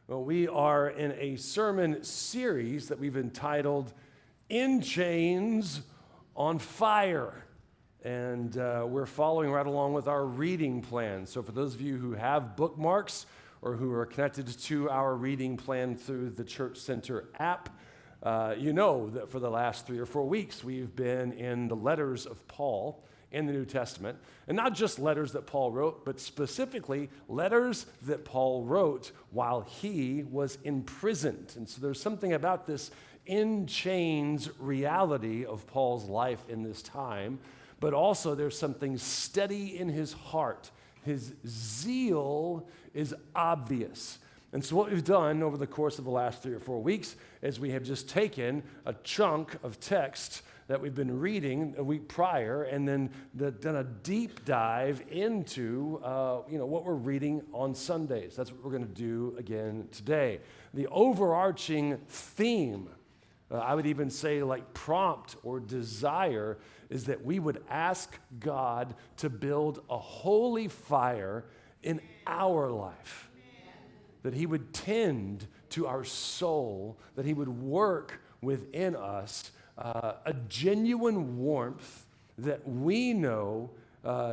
Well, we are in a sermon series that we've entitled In Chains on Fire. And we're following right along with our reading plan. So for those of you who have bookmarks or who are connected to our reading plan through the Church Center app, you know that for the last 3 or 4 weeks we've been in the letters of Paul in the New Testament. And not just letters that Paul wrote, but specifically letters that Paul wrote while he was imprisoned. And so there's something about this in chains reality of Paul's life in this time, but also there's something steady in his heart. His zeal is obvious. And so what we've done over the course of the last 3 or 4 weeks is we have just taken a chunk of text that we've been reading a week prior and then done a deep dive into what we're reading on Sundays. That's what we're going to do again today. The overarching theme, I would even say like prompt or desire, is that we would ask God to build a holy fire in our life, that he would tend to our soul, that he would work within us a genuine warmth that we know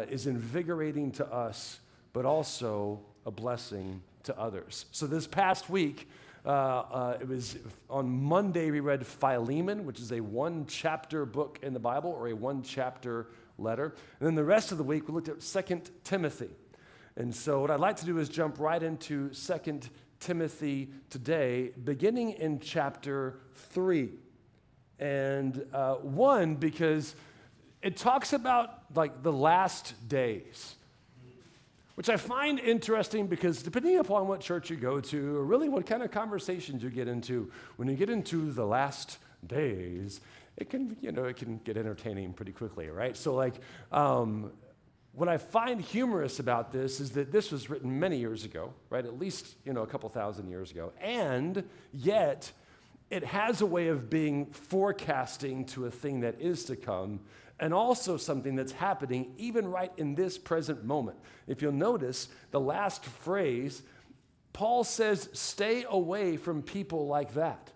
is invigorating to us, but also a blessing to others. So this past week, it was on Monday we read Philemon, which is a 1-chapter book in the Bible or a 1-chapter letter. And then the rest of the week we looked at 2 Timothy. And so what I'd like to do is jump right into 2 Timothy today, beginning in chapter 3. And one, because it talks about like the last days, which I find interesting because depending upon what church you go to, or really what kind of conversations you get into, when you get into the last days, it can get entertaining pretty quickly, right? So what I find humorous about this is that this was written many years ago, right? At least, a couple thousand years ago. And yet, it has a way of being forecasting to a thing that is to come, and also something that's happening even right in this present moment. If you'll notice, the last phrase, Paul says, stay away from people like that.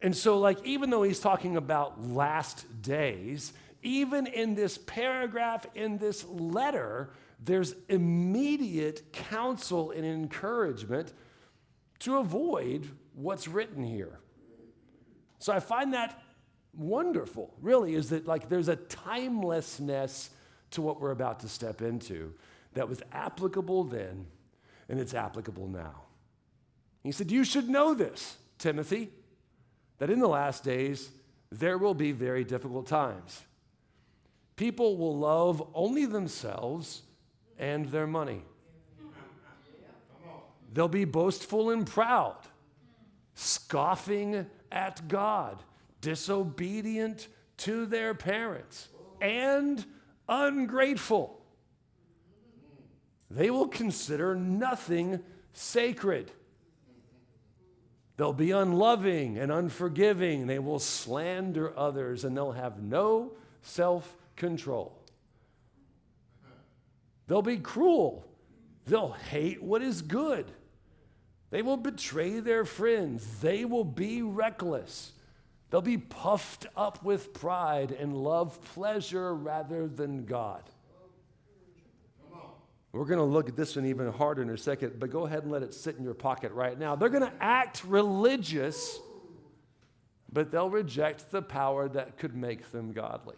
And so, even though he's talking about last days, even in this paragraph, in this letter, there's immediate counsel and encouragement to avoid what's written here. So I find that wonderful, really, is that there's a timelessness to what we're about to step into that was applicable then, and it's applicable now. He said, you should know this, Timothy, that in the last days there will be very difficult times. People will love only themselves and their money. They'll be boastful and proud, scoffing at God, disobedient to their parents, and ungrateful. They will consider nothing sacred. They'll be unloving and unforgiving. They will slander others, and they'll have no self-control. They'll be cruel. They'll hate what is good. They will betray their friends. They will be reckless. They'll be puffed up with pride and love pleasure rather than God. We're going to look at this one even harder in a second, but go ahead and let it sit in your pocket right now. They're going to act religious, but they'll reject the power that could make them godly.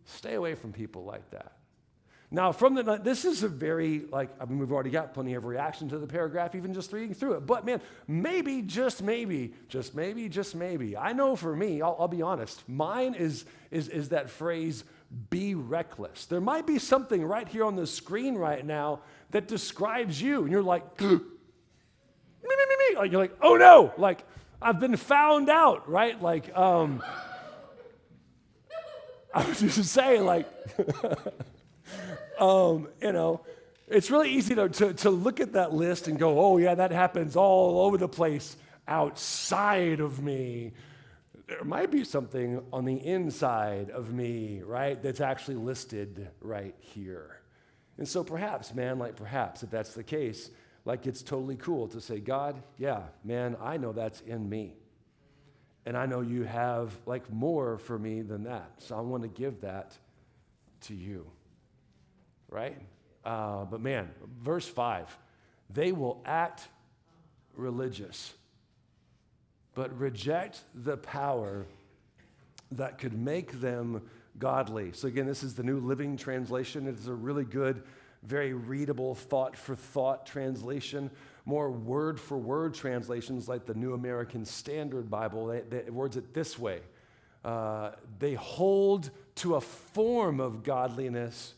Stay away from people like that. Now, this is a very, we've already got plenty of reaction to the paragraph, even just reading through it. But man, maybe, just maybe, I know for me, I'll be honest, mine is that phrase, be reckless. There might be something right here on the screen right now that describes you, and you're like, me. You're like, oh no, I've been found out, right? I was just saying, it's really easy to look at that list and go, oh yeah, that happens all over the place outside of me. There might be something on the inside of me, right, that's actually listed right here. And so perhaps, if that's the case, like it's totally cool to say, God, yeah, man, I know that's in me. And I know you have like more for me than that. So I want to give that to you, right? But man, verse 5, they will act religious, but reject the power that could make them godly. So again, this is the New Living Translation. It is a really good, very readable, thought-for-thought translation. More word-for-word translations like the New American Standard Bible, they words it this way. They hold to a form of godliness,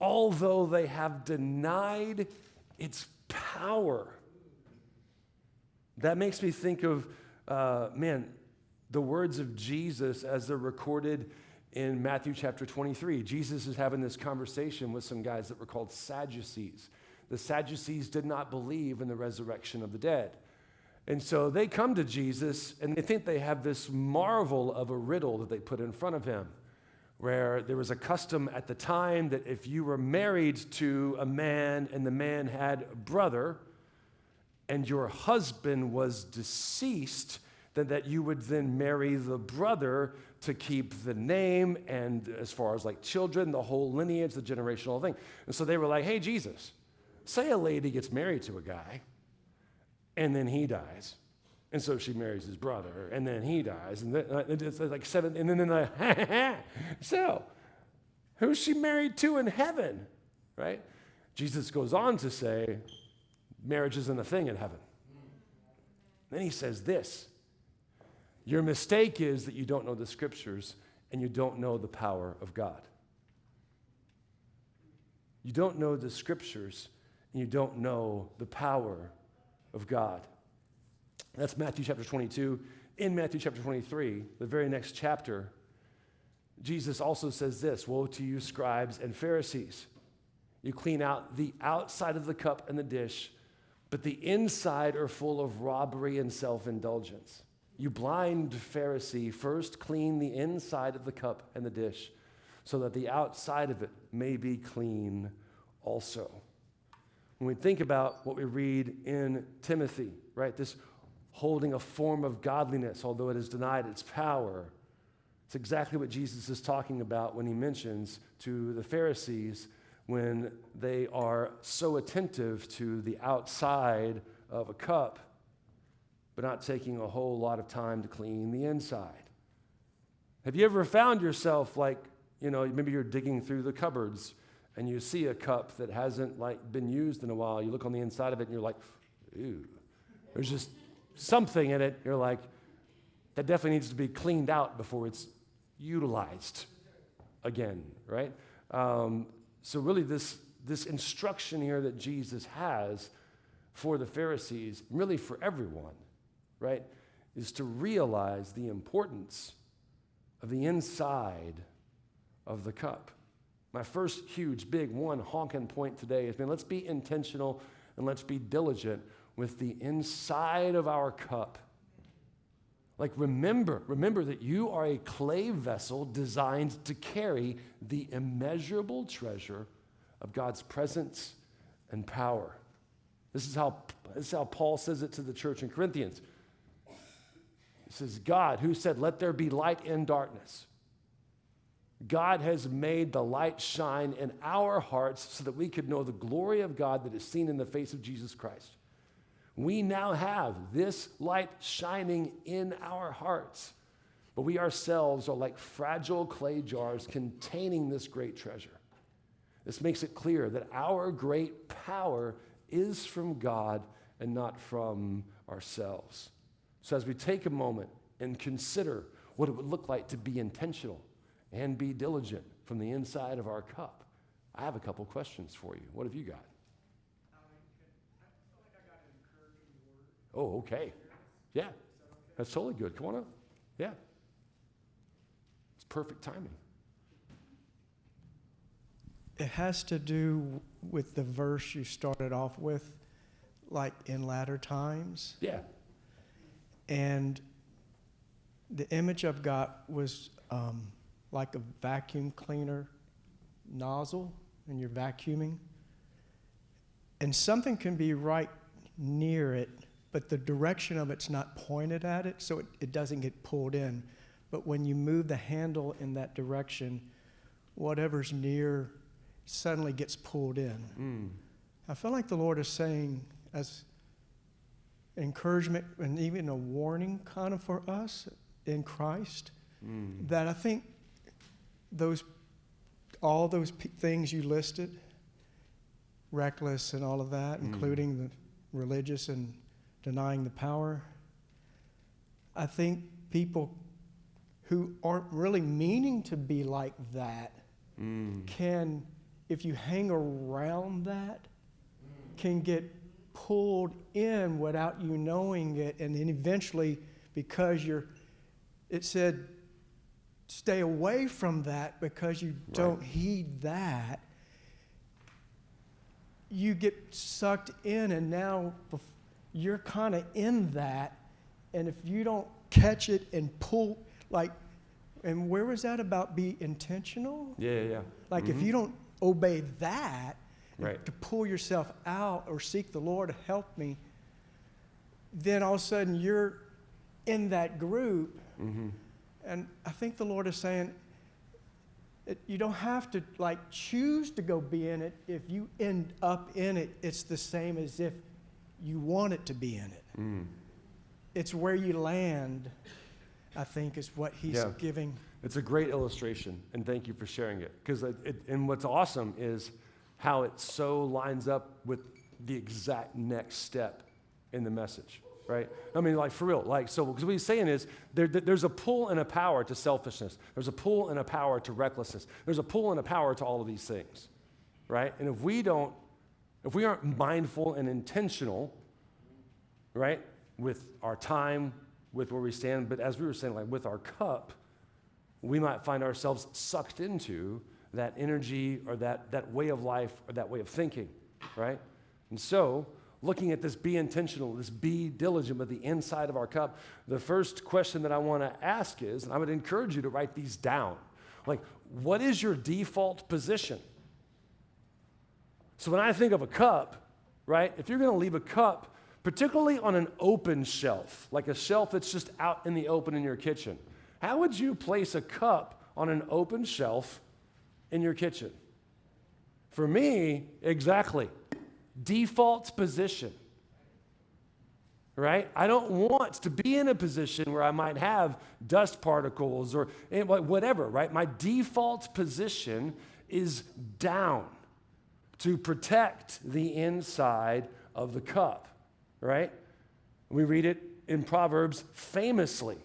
although they have denied its power. That makes me think of, the words of Jesus as they're recorded in Matthew chapter 23. Jesus is having this conversation with some guys that were called Sadducees. The Sadducees did not believe in the resurrection of the dead. And so they come to Jesus and they think they have this marvel of a riddle that they put in front of him, where there was a custom at the time that if you were married to a man and the man had a brother and your husband was deceased, then that you would then marry the brother to keep the name and as far as like children, the whole lineage, the generational thing. And so they were like, hey, Jesus, say a lady gets married to a guy and then he dies. And so she marries his brother and then he dies. And then, it's like 7, and then so who's she married to in heaven, right? Jesus goes on to say, marriage isn't a thing in heaven. Then he says this, your mistake is that you don't know the scriptures and you don't know the power of God. You don't know the scriptures and you don't know the power of God. That's Matthew chapter 22. In Matthew chapter 23, the very next chapter, Jesus also says this, woe to you scribes and Pharisees. You clean out the outside of the cup and the dish, but the inside are full of robbery and self-indulgence. You blind Pharisee, first clean the inside of the cup and the dish, so that the outside of it may be clean also. When we think about what we read in Timothy, right, this holding a form of godliness, although it has denied its power, it's exactly what Jesus is talking about when he mentions to the Pharisees when they are so attentive to the outside of a cup, but not taking a whole lot of time to clean the inside. Have you ever found yourself like, maybe you're digging through the cupboards and you see a cup that hasn't been used in a while. You look on the inside of it and you're like, ooh, there's just something in it. You're like, that definitely needs to be cleaned out before it's utilized again, right? So really this instruction here that Jesus has for the Pharisees, really for everyone, right, is to realize the importance of the inside of the cup. My first huge, big, honking point today has been let's be intentional and let's be diligent with the inside of our cup. Like remember that you are a clay vessel designed to carry the immeasurable treasure of God's presence and power. This is how Paul says it to the church in Corinthians. It says, God, who said, let there be light in darkness. God has made the light shine in our hearts so that we could know the glory of God that is seen in the face of Jesus Christ. We now have this light shining in our hearts, but we ourselves are like fragile clay jars containing this great treasure. This makes it clear that our great power is from God and not from ourselves. So as we take a moment and consider what it would look like to be intentional and be diligent from the inside of our cup, I have a couple questions for you. What have you got? Oh, okay. Yeah, that's totally good. Come on up. Yeah. It's perfect timing. It has to do with the verse you started off with, like in latter times. Yeah. And the image I've got was like a vacuum cleaner nozzle, and you're vacuuming. and something can be right near it, but the direction of it's not pointed at it, so it doesn't get pulled in. But when you move the handle in that direction, whatever's near suddenly gets pulled in. I feel like the Lord is saying, as encouragement and even a warning kind of for us in Christ, that I think all those things you listed, reckless and all of that, including the religious and denying the power, I think people who aren't really meaning to be like that can, if you hang around that, can get pulled in without you knowing it, and then eventually, because it said, stay away from that because you don't heed that, you get sucked in, and now you're kind of in that, and if you don't catch it and pull, and where was that about be intentional? Yeah. Like if you don't obey that, Right. to pull yourself out or seek the Lord to help me, then all of a sudden you're in that group. And I think the Lord is saying, you don't have to choose to go be in it. If you end up in it, it's the same as if you want it to be in it. It's where you land, I think, is what he's giving. It's a great illustration, and thank you for sharing it. Because and what's awesome is how it so lines up with the exact next step in the message, right? I mean, for real, so, because what he's saying is there's a pull and a power to selfishness. There's a pull and a power to recklessness. There's a pull and a power to all of these things, right? And if we aren't mindful and intentional, right, with our time, with where we stand, but as we were saying, with our cup, we might find ourselves sucked into that energy or that way of life or that way of thinking, right? And so, looking at this be intentional, this be diligent with the inside of our cup, the first question that I want to ask is, and I would encourage you to write these down, what is your default position? So when I think of a cup, right, if you're going to leave a cup, particularly on an open shelf, like a shelf that's just out in the open in your kitchen, how would you place a cup on an open shelf in your kitchen? For me, exactly. Default position, right? I don't want to be in a position where I might have dust particles or whatever, right? My default position is down to protect the inside of the cup, right? We read it in Proverbs famously.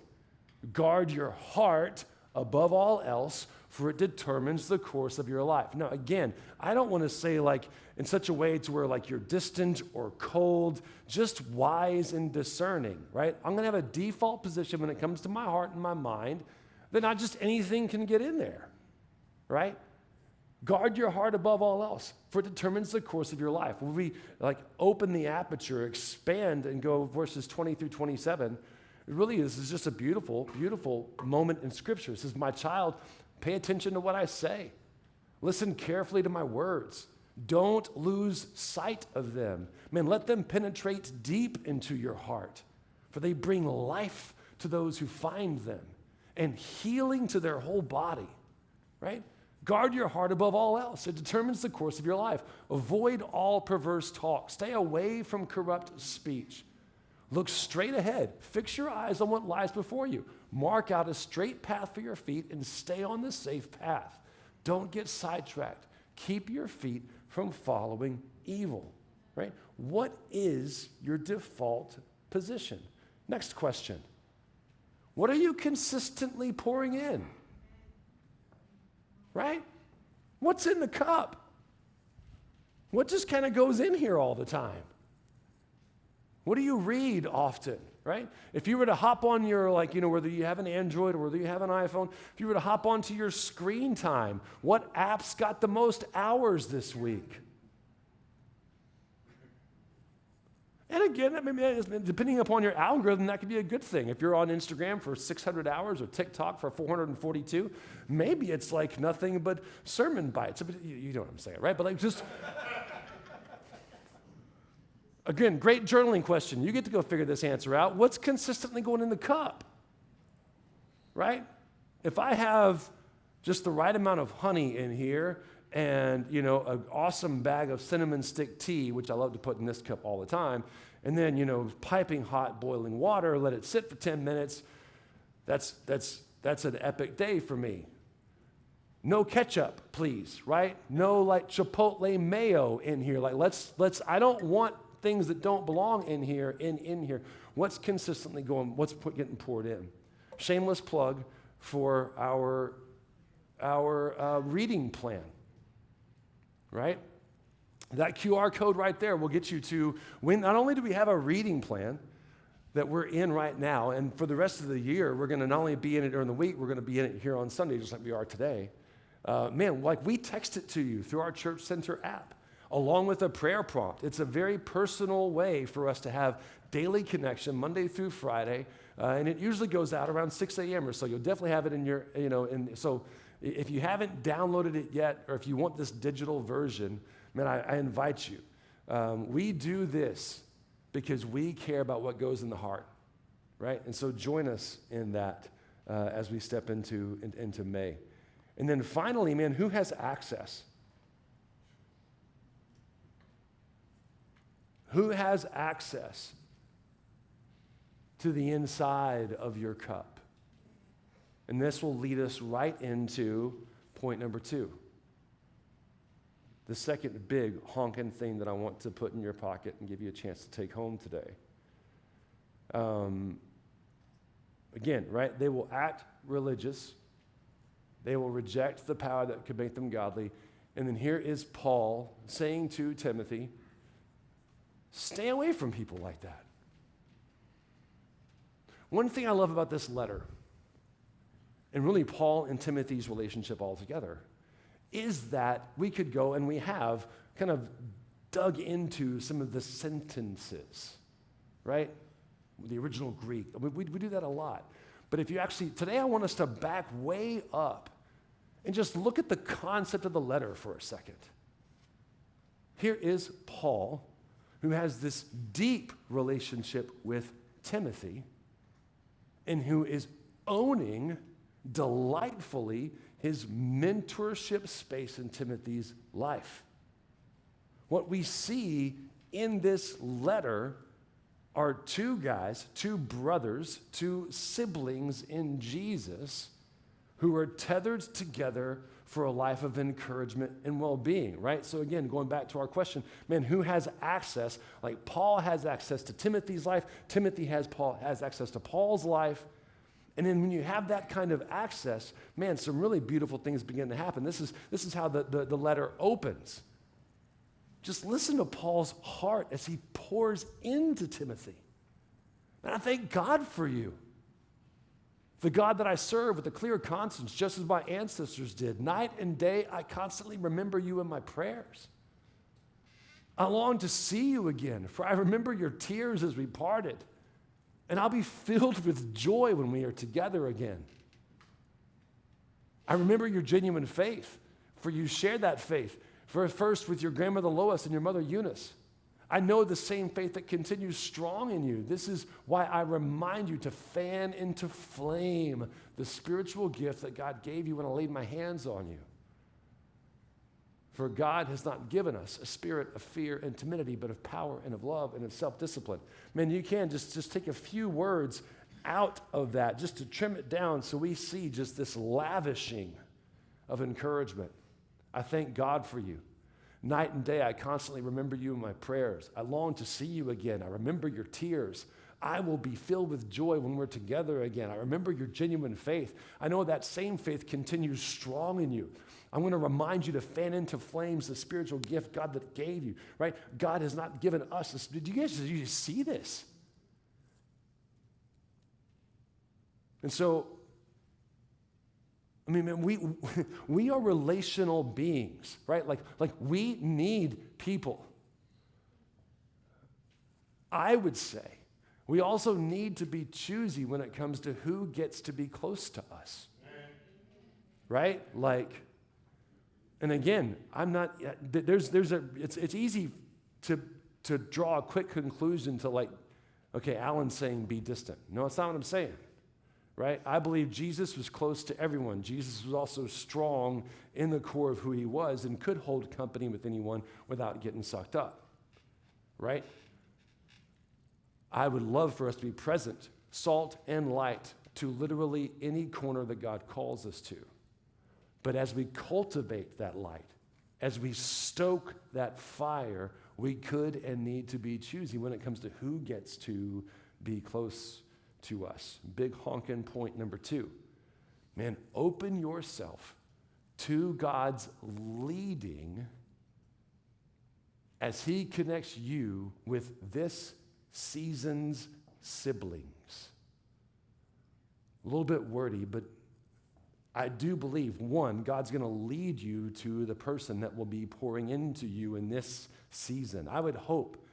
Guard your heart above all else, for it determines the course of your life. Now, again, I don't want to say in such a way to where you're distant or cold, just wise and discerning, right? I'm going to have a default position when it comes to my heart and my mind that not just anything can get in there, right? Guard your heart above all else, for it determines the course of your life. When we open the aperture, expand, and go verses 20 through 27, it really is just a beautiful, beautiful moment in Scripture. It says, my child, pay attention to what I say. Listen carefully to my words. Don't lose sight of them. Man, let them penetrate deep into your heart, for they bring life to those who find them and healing to their whole body, right? Guard your heart above all else. It determines the course of your life. Avoid all perverse talk. Stay away from corrupt speech. Look straight ahead. Fix your eyes on what lies before you. Mark out a straight path for your feet and stay on the safe path. Don't get sidetracked. Keep your feet from following evil, right? What is your default position? Next question. What are you consistently pouring in? Right? What's in the cup? What just kind of goes in here all the time? What do you read often, right? If you were to hop on your, whether you have an Android or whether you have an iPhone, if you were to hop onto your screen time, what apps got the most hours this week? And again, depending upon your algorithm, that could be a good thing. If you're on Instagram for 600 hours or TikTok for 442, maybe it's nothing but sermon bites. You know what I'm saying, right? But Again, great journaling question. You get to go figure this answer out. What's consistently going in the cup? Right? If I have just the right amount of honey in here and, an awesome bag of cinnamon stick tea, which I love to put in this cup all the time, and then, piping hot boiling water, let it sit for 10 minutes, that's an epic day for me. No ketchup, please, right? No like Chipotle mayo in here. Like let's I don't want things that don't belong in here in here. What's consistently going, getting poured in? Shameless plug for our reading plan, right? That QR code right there will get you to when not only do we have a reading plan that we're in right now, and for the rest of the year, we're going to not only be in it during the week, we're going to be in it here on Sunday, just like we are today. We text it to you through our Church Center app, along with a prayer prompt. It's a very personal way for us to have daily connection, Monday through Friday, and it usually goes out around 6 a.m. or so. You'll definitely have it in your, so if you haven't downloaded it yet, or if you want this digital version, man, I invite you. We do this because we care about what goes in the heart, right? And so join us in that as we step into May. And then finally, man, who has access? Who has access to the inside of your cup? And this will lead us right into point number 2. The second big honking thing that I want to put in your pocket and give you a chance to take home today. Again, right? They will act religious. They will reject the power that could make them godly. And then here is Paul saying to Timothy, stay away from people like that. One thing I love about this letter, and really Paul and Timothy's relationship altogether, is that we could go and we have kind of dug into some of the sentences, right? The original Greek. We do that a lot. But if you actually, today I want us to back way up and just look at the concept of the letter for a second. Here is Paul, who has this deep relationship with Timothy and who is owning delightfully his mentorship space in Timothy's life. What we see in this letter are two guys, two brothers, two siblings in Jesus who are tethered together for a life of encouragement and well-being, right? So again, going back to our question, man, who has access? Like Paul has access to Timothy's life. Timothy has access to Paul's life. And then when you have that kind of access, man, some really beautiful things begin to happen. This is how the letter opens. Just listen to Paul's heart as he pours into Timothy. And I thank God for you. The God that I serve with a clear conscience, just as my ancestors did. Night and day, I constantly remember you in my prayers. I long to see you again, for I remember your tears as we parted. And I'll be filled with joy when we are together again. I remember your genuine faith, for you shared that faith, first with your grandmother Lois and your mother Eunice. I know the same faith that continues strong in you. This is why I remind you to fan into flame the spiritual gift that God gave you when I laid my hands on you. For God has not given us a spirit of fear and timidity, but of power and of love and of self-discipline. Man, you can just take a few words out of that just to trim it down so we see just this lavishing of encouragement. I thank God for you. Night and day, I constantly remember you in my prayers. I long to see you again. I remember your tears. I will be filled with joy when we're together again. I remember your genuine faith. I know that same faith continues strong in you. I'm going to remind you to fan into flames the spiritual gift God that gave you, right? God has not given us this. Did you see this? And so, I mean, man, we are relational beings, right? Like we need people. I would say we also need to be choosy when it comes to who gets to be close to us, right? And again, I'm not. It's easy to to draw a quick conclusion to like, okay, Alan's saying be distant. No, that's not what I'm saying, right? I believe Jesus was close to everyone. Jesus was also strong in the core of who he was and could hold company with anyone without getting sucked up, right? I would love for us to be present, salt and light, to literally any corner that God calls us to. But as we cultivate that light, as we stoke that fire, we could and need to be choosy when it comes to who gets to be close to us. Big honkin' point number 2. Man, open yourself to God's leading as he connects you with this season's siblings. A little bit wordy, but I do believe, one, God's going to lead you to the person that will be pouring into you in this season. I would hope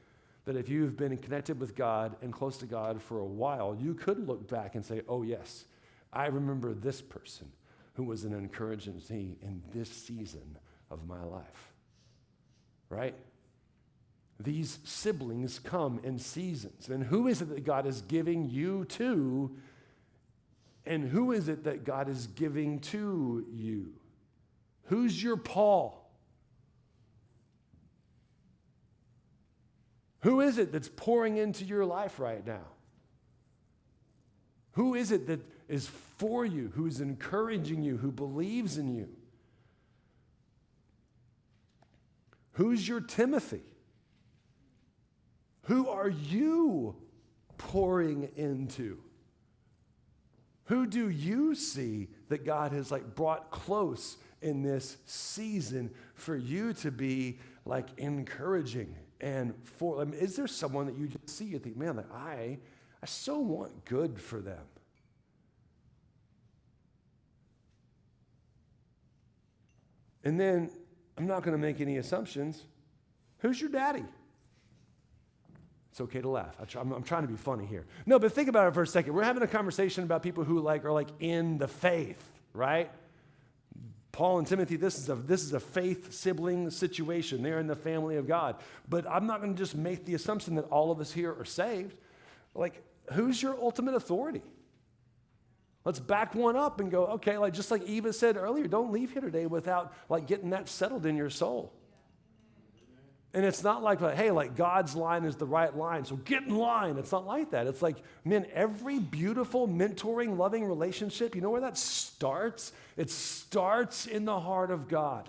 that if you've been connected with God and close to God for a while, you could look back and say, oh yes, I remember this person who was an encouragement to me in this season of my life, right? These siblings come in seasons. And who is it that God is giving you to? And who is it that God is giving to you? Who's your Paul? Who is it that's pouring into your life right now? Who is it that is for you, who is encouraging you, who believes in you? Who's your Timothy? Who are you pouring into? Who do you see that God has like brought close in this season for you to be like encouraging and for? I mean, is there someone that you just see you think, man, like I so want good for them? And then I'm not going to make any assumptions. Who's your daddy? It's okay to laugh. I'm trying to be funny here. No, but think about it for a second. We're having a conversation about people who like are like in the faith, right? Paul and Timothy, this is a faith sibling situation. They're in the family of God. But I'm not going to just make the assumption that all of us here are saved. Like, who's your ultimate authority? Let's back one up and go, okay, like just like Eva said earlier, don't leave here today without like getting that settled in your soul. And it's not like, hey, like God's line is the right line, so get in line. It's not like that. It's like, man, every beautiful, mentoring, loving relationship, you know where that starts? It starts in the heart of God.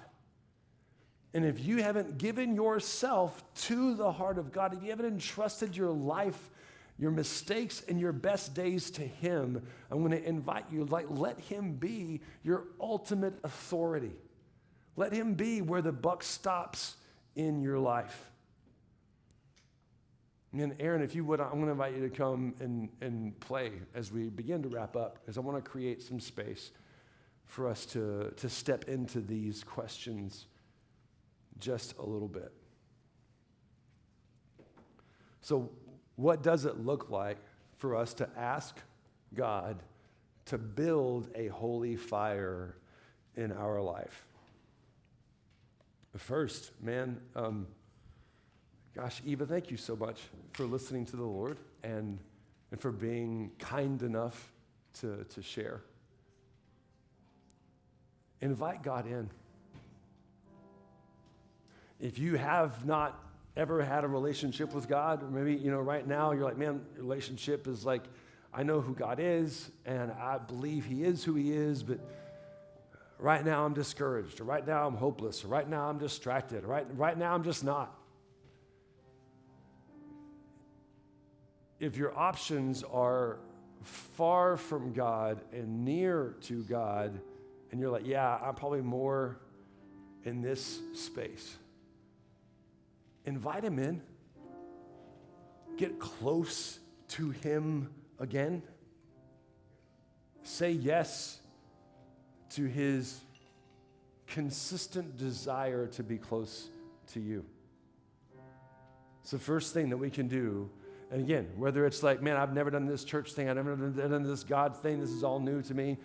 And if you haven't given yourself to the heart of God, if you haven't entrusted your life, your mistakes, and your best days to Him, I'm going to invite you, like, let Him be your ultimate authority. Let Him be where the buck stops in your life. And Aaron, if you would, I'm going to invite you to come and play as we begin to wrap up, because I want to create some space for us to step into these questions just a little bit. So what does it look like for us to ask God to build a holy fire in our life? First, man, gosh, Eva, thank you so much for listening to the Lord and for being kind enough to share. Invite God in. If you have not ever had a relationship with God, or maybe, right now you're like, man, relationship is like, I know who God is, and I believe He is who He is, but right now I'm discouraged, or right now I'm hopeless, or right now I'm distracted, or right now I'm just not. If your options are far from God and near to God, and you're like, yeah, I'm probably more in this space, invite Him in. Get close to Him again. Say yes to His consistent desire to be close to you. It's the first thing that we can do. And again, whether it's like, man, I've never done this church thing, I've never done this God thing, this is all new to me.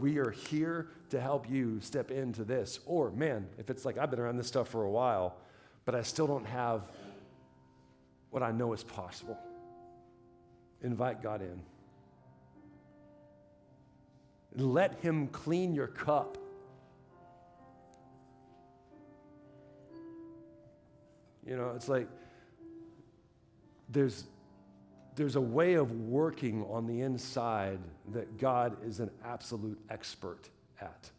We are here to help you step into this. Or, man, if it's like, I've been around this stuff for a while, but I still don't have what I know is possible. Invite God in. Let him clean your cup. You know, it's like there's a way of working on the inside that God is an absolute expert at.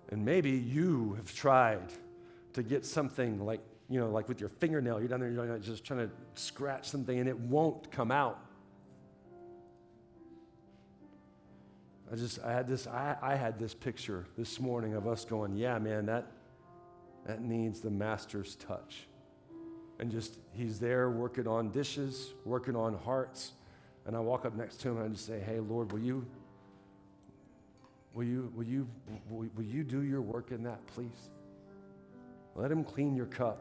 And maybe you have tried to get something like, you know, like with your fingernail, you're down there, you're just trying to scratch something and it won't come out. I had this picture this morning of us going, yeah, man, that needs the master's touch. And just, he's there working on dishes, working on hearts. And I walk up next to him and I just say, hey, Lord, will you do your work in that, please? Let him clean your cup.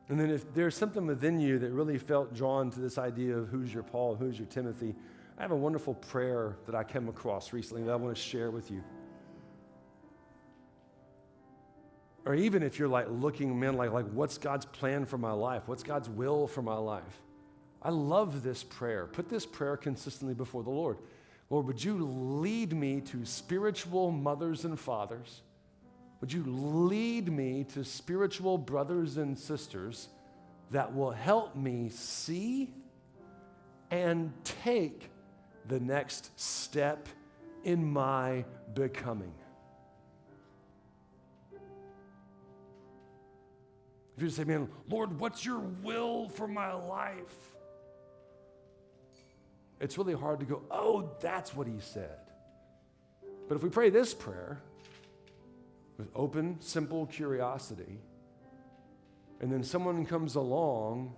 And then if there's something within you that really felt drawn to this idea of who's your Paul, who's your Timothy, I have a wonderful prayer that I came across recently that I want to share with you. Or even if you're like looking, man, like what's God's plan for my life? What's God's will for my life? I love this prayer. Put this prayer consistently before the Lord. Lord, would you lead me to spiritual mothers and fathers? Would you lead me to spiritual brothers and sisters that will help me see and take the next step in my becoming? If you say, man, Lord, what's your will for my life? It's really hard to go, oh, that's what he said. But if we pray this prayer with open, simple curiosity, and then someone comes along,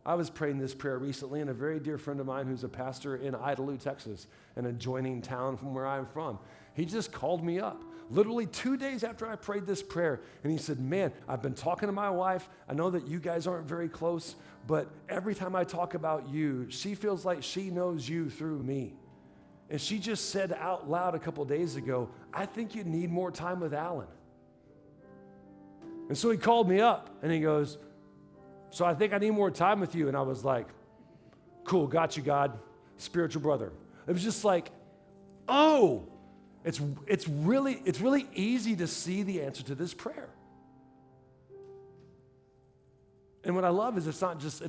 I was praying this prayer recently, and a very dear friend of mine who's a pastor in Idalou, Texas, an adjoining town from where I'm from, he just called me up. Literally 2 days after I prayed this prayer, and he said, man, I've been talking to my wife. I know that you guys aren't very close, but every time I talk about you, she feels like she knows you through me. And she just said out loud a couple days ago, I think you need more time with Alan. And so he called me up, and he goes, so I think I need more time with you. And I was like, cool, got you, God, spiritual brother. It was just like, oh, it's really easy to see the answer to this prayer. And what I love is it's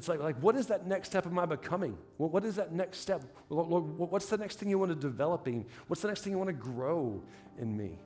like what is that next step of my becoming? What is that next step? What's the next thing you want to develop in? What's the next thing you want to grow in me?